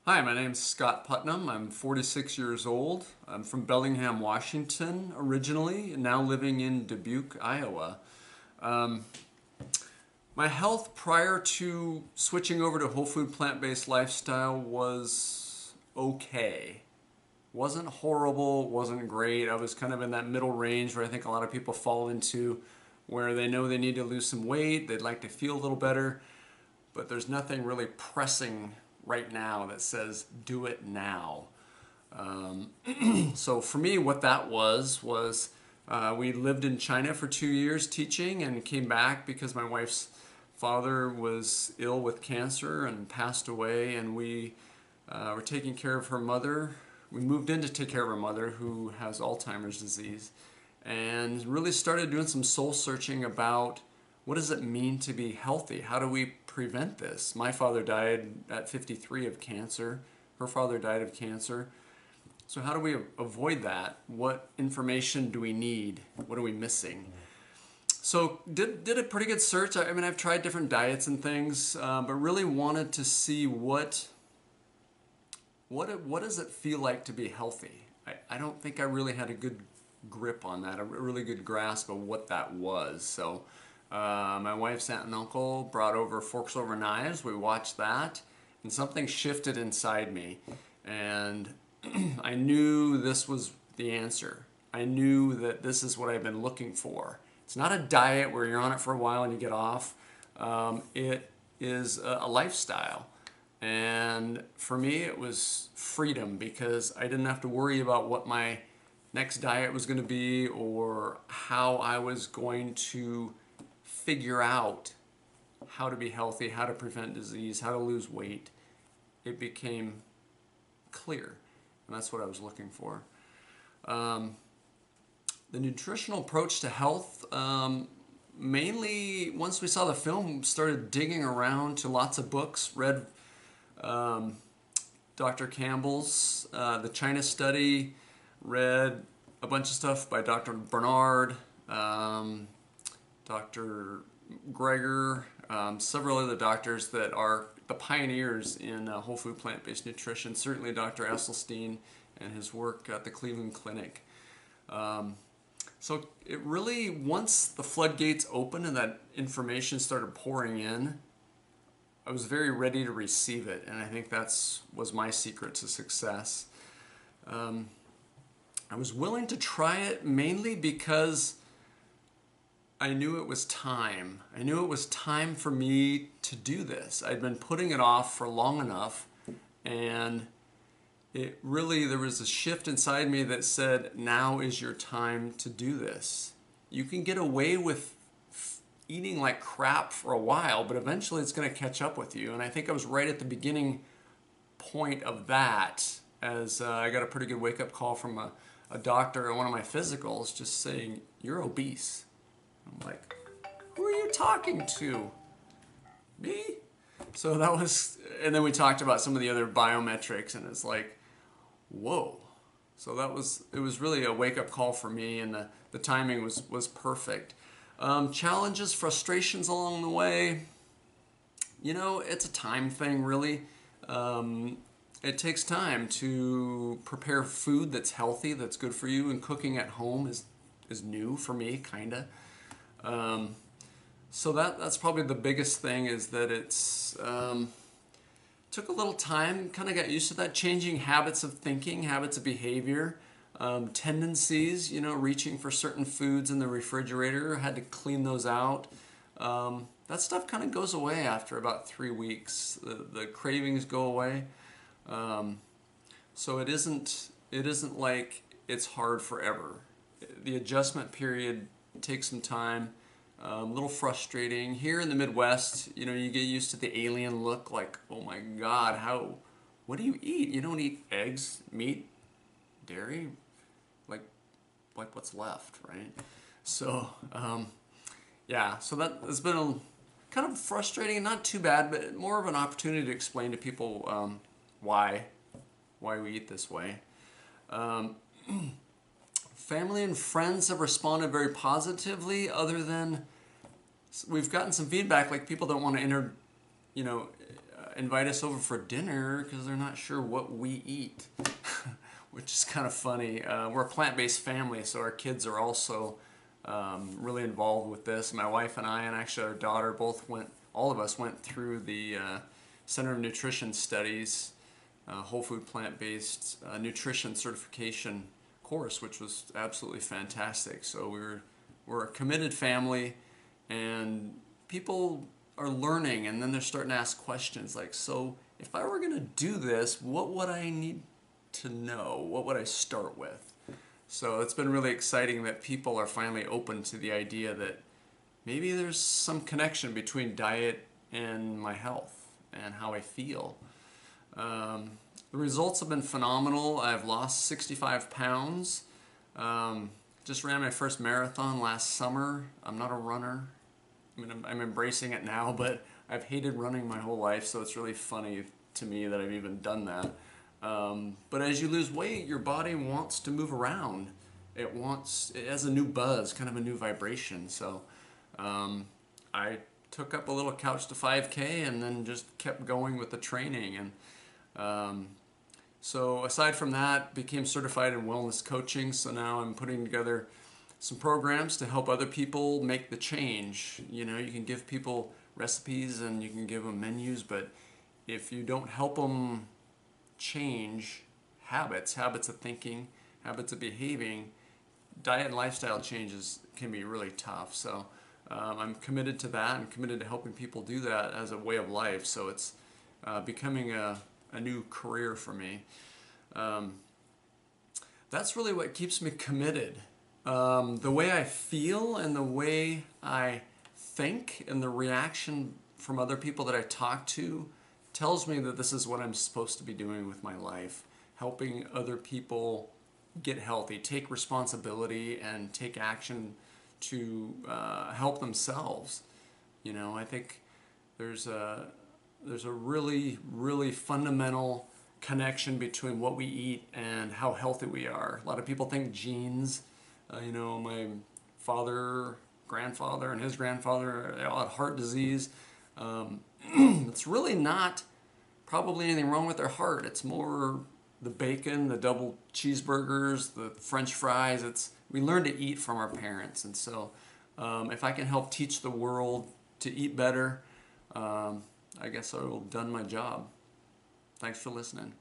Hi, my name's Scott Putnam. I'm 46 years old. I'm from Bellingham, Washington originally, and now living in Dubuque, Iowa. Um, my health prior to switching over to whole food plant-based lifestyle was okay. Wasn't horrible, wasn't great. I was kind of in that middle range where I think a lot of people fall into, where they know they need to lose some weight, they'd like to feel a little better, but there's nothing really pressing right now that says do it now. So for me, what that was we lived in China for 2 years teaching and came back because my wife's father was ill with cancer and passed away, and we were taking care of her mother. We moved in to take care of her mother who has Alzheimer's disease, and really started doing some soul searching about what does it mean to be healthy? How do we prevent this? My father died at 53 of cancer. Her father died of cancer. So how do we avoid that? What information do we need? What are we missing? So did a pretty good search. I mean, I've tried different diets and things, but really wanted to see what does it feel like to be healthy. I don't think I really had a good grip on that, a really good grasp of what that was. So my wife's aunt and uncle brought over Forks Over Knives. We watched that, and something shifted inside me, and I knew this was the answer. I knew that this is what I've been looking for. It's not a diet where you're on it for a while and you get off. It is a lifestyle. And for me, it was freedom because I didn't have to worry about what my next diet was going to be or how I was going to figure out how to be healthy, how to prevent disease, how to lose weight. It became clear, and that's what I was looking for. The nutritional approach to health, mainly once we saw the film, started digging around to lots of books, read Dr. Campbell's The China Study, read a bunch of stuff by Dr. Bernard, Dr. Greger, several other doctors that are the pioneers in whole food plant-based nutrition, certainly Dr. Esselstyn and his work at the Cleveland Clinic. So it really, once the floodgates opened and that information started pouring in, I was very ready to receive it, and I think was my secret to success. I was willing to try it mainly because I knew it was time. I knew it was time for me to do this. I'd been putting it off for long enough, and there was a shift inside me that said, now is your time to do this. You can get away with eating like crap for a while, but eventually it's going to catch up with you. And I think I was right at the beginning point of that, as I got a pretty good wake-up call from a doctor at one of my physicals just saying, "You're obese." I'm like, who are you talking to? Me? So that was, and then we talked about some of the other biometrics, and it's like, whoa. So it was really a wake-up call for me, and the timing was perfect. Challenges, frustrations along the way, it's a time thing, really. It takes time to prepare food that's healthy, that's good for you, and cooking at home is new for me, kind of. So that's probably the biggest thing, is that it's took a little time, kind of got used to that, changing habits of thinking, habits of behavior, tendencies, reaching for certain foods in the refrigerator, had to clean those out. That stuff kind of goes away after about 3 weeks. The cravings go away. So it isn't like it's hard forever. The adjustment period takes some time. A little frustrating. Here in the Midwest, you get used to the alien look, like, oh my God, what do you eat? You don't eat eggs, meat, dairy, like what's left, right? So, yeah, so that has been kind of frustrating, not too bad, but more of an opportunity to explain to people why we eat this way. Family and friends have responded very positively, other than we've gotten some feedback like people don't want to invite us over for dinner because they're not sure what we eat, which is kind of funny. We're a plant-based family, so our kids are also really involved with this. My wife and I, and actually our daughter, all of us went through the Center of Nutrition Studies whole food plant-based nutrition certification course, which was absolutely fantastic. So we're a committed family, and people are learning, and then they're starting to ask questions like, so if I were going to do this, what would I need to know? What would I start with? So it's been really exciting that people are finally open to the idea that maybe there's some connection between diet and my health and how I feel. The results have been phenomenal. I've lost 65 pounds. Just ran my first marathon last summer. I'm not a runner. I mean, I'm embracing it now, but I've hated running my whole life, so it's really funny to me that I've even done that. But as you lose weight, your body wants to move around. It has a new buzz, kind of a new vibration. So I took up a little Couch to 5K and then just kept going with the training. And so aside from that, became certified in wellness coaching. So now I'm putting together some programs to help other people make the change. You know, you can give people recipes and you can give them menus, but if you don't help them change habits of thinking, habits of behaving, diet and lifestyle changes can be really tough. So I'm committed to that. I'm committed to helping people do that as a way of life. So it's becoming a new career for me. That's really what keeps me committed. The way I feel and the way I think and the reaction from other people that I talk to tells me that this is what I'm supposed to be doing with my life, helping other people get healthy, take responsibility, and take action to help themselves. You know, I think there's a really, really fundamental connection between what we eat and how healthy we are. A lot of people think genes. You know, my father, grandfather, and his grandfather, they all had heart disease. It's really not probably anything wrong with their heart. It's more the bacon, the double cheeseburgers, the French fries. We learn to eat from our parents. And so if I can help teach the world to eat better, I guess I will have done my job. Thanks for listening.